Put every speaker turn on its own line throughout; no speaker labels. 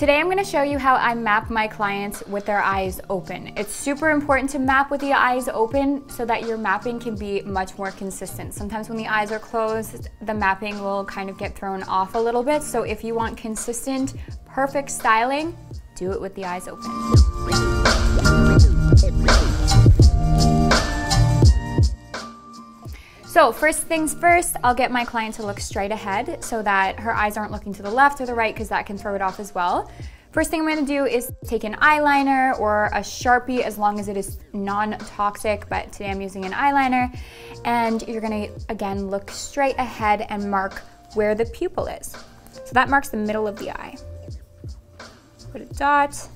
Today I'm going to show you how I map my clients with their eyes open. It's super important to map with the eyes open so that your mapping can be much more consistent. Sometimes when the eyes are closed, the mapping will kind of get thrown off a little bit. So if you want consistent, perfect styling, do it with the eyes open. So first things first, I'll get my client to look straight ahead so that her eyes aren't looking to the left or the right because that can throw it off as well. First thing I'm gonna do is take an eyeliner or a Sharpie as long as it is non-toxic, but today I'm using an eyeliner. And you're gonna, again, look straight ahead and mark where the pupil is. So that marks the middle of the eye. Put a dot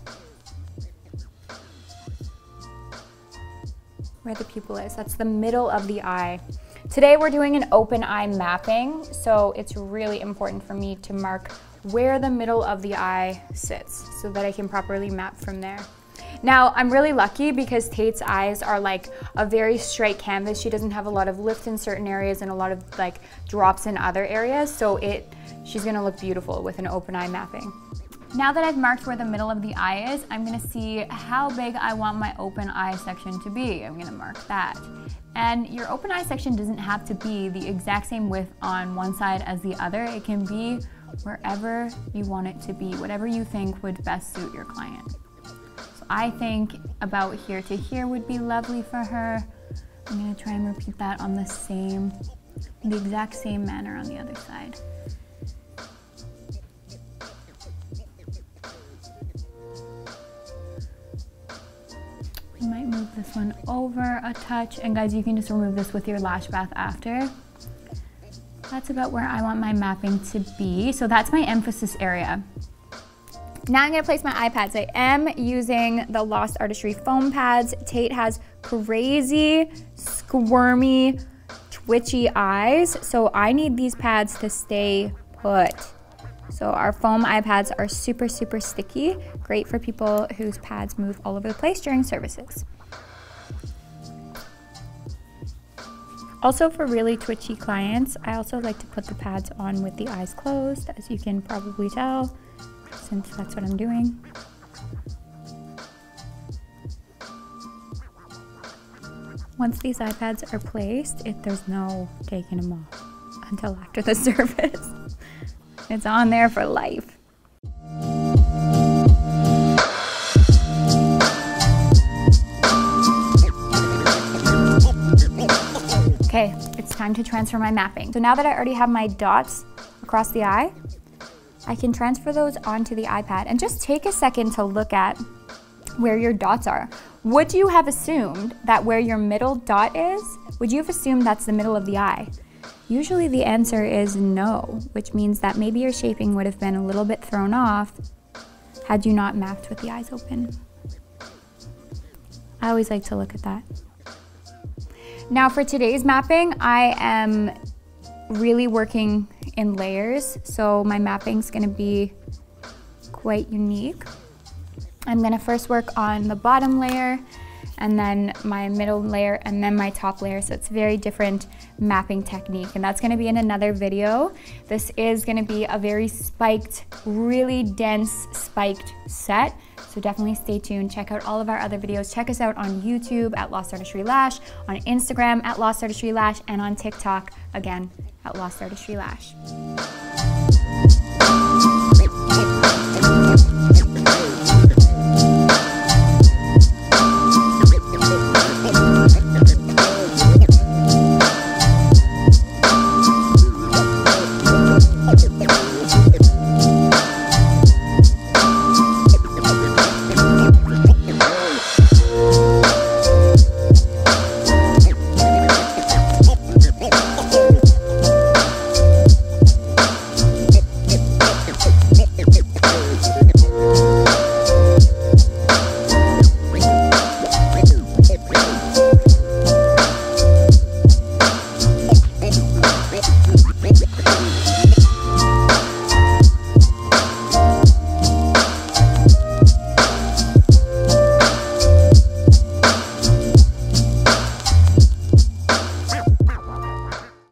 where the pupil is. That's the middle of the eye. Today we're doing an open eye mapping, so it's really important for me to mark where the middle of the eye sits so that I can properly map from there. Now, I'm really lucky because Tait's eyes are like a very straight canvas. She doesn't have a lot of lift in certain areas and a lot of like drops in other areas, so she's gonna look beautiful with an open eye mapping. Now that I've marked where the middle of the eye is, I'm gonna see how big I want my open eye section to be. I'm gonna mark that. And your open eye section doesn't have to be the exact same width on one side as the other. It can be wherever you want it to be, whatever you think would best suit your client. So I think about here to here would be lovely for her. I'm gonna try and repeat that on the exact same manner on the other side. I might move this one over a touch, and guys, you can just remove this with your lash bath after. That's about where I want my mapping to be. So that's my emphasis area. Now I'm gonna place my eye pads. I am using the Lost Artistry foam pads. Tait has crazy, squirmy, twitchy eyes, so I need these pads to stay put. So our foam eye pads are super, super sticky. Great for people whose pads move all over the place during services. Also for really twitchy clients, I also like to put the pads on with the eyes closed, as you can probably tell, since that's what I'm doing. Once these eye pads are placed, there's no taking them off until after the service. It's on there for life. Okay, it's time to transfer my mapping. So now that I already have my dots across the eye, I can transfer those onto the iPad and just take a second to look at where your dots are. Would you have assumed that where your middle dot is, would you have assumed that's the middle of the eye? Usually the answer is no, which means that maybe your shaping would have been a little bit thrown off had you not mapped with the eyes open. I always like to look at that. Now for today's mapping, I am really working in layers, so my mapping's gonna be quite unique. I'm gonna first work on the bottom layer, and then my middle layer, and then my top layer. So it's a very different mapping technique, and that's gonna be in another video. This is gonna be a very spiked, really dense spiked set. So definitely stay tuned. Check out all of our other videos. Check us out on YouTube at Lost Artistry Lash, on Instagram at Lost Artistry Lash, and on TikTok, again, at Lost Artistry Lash.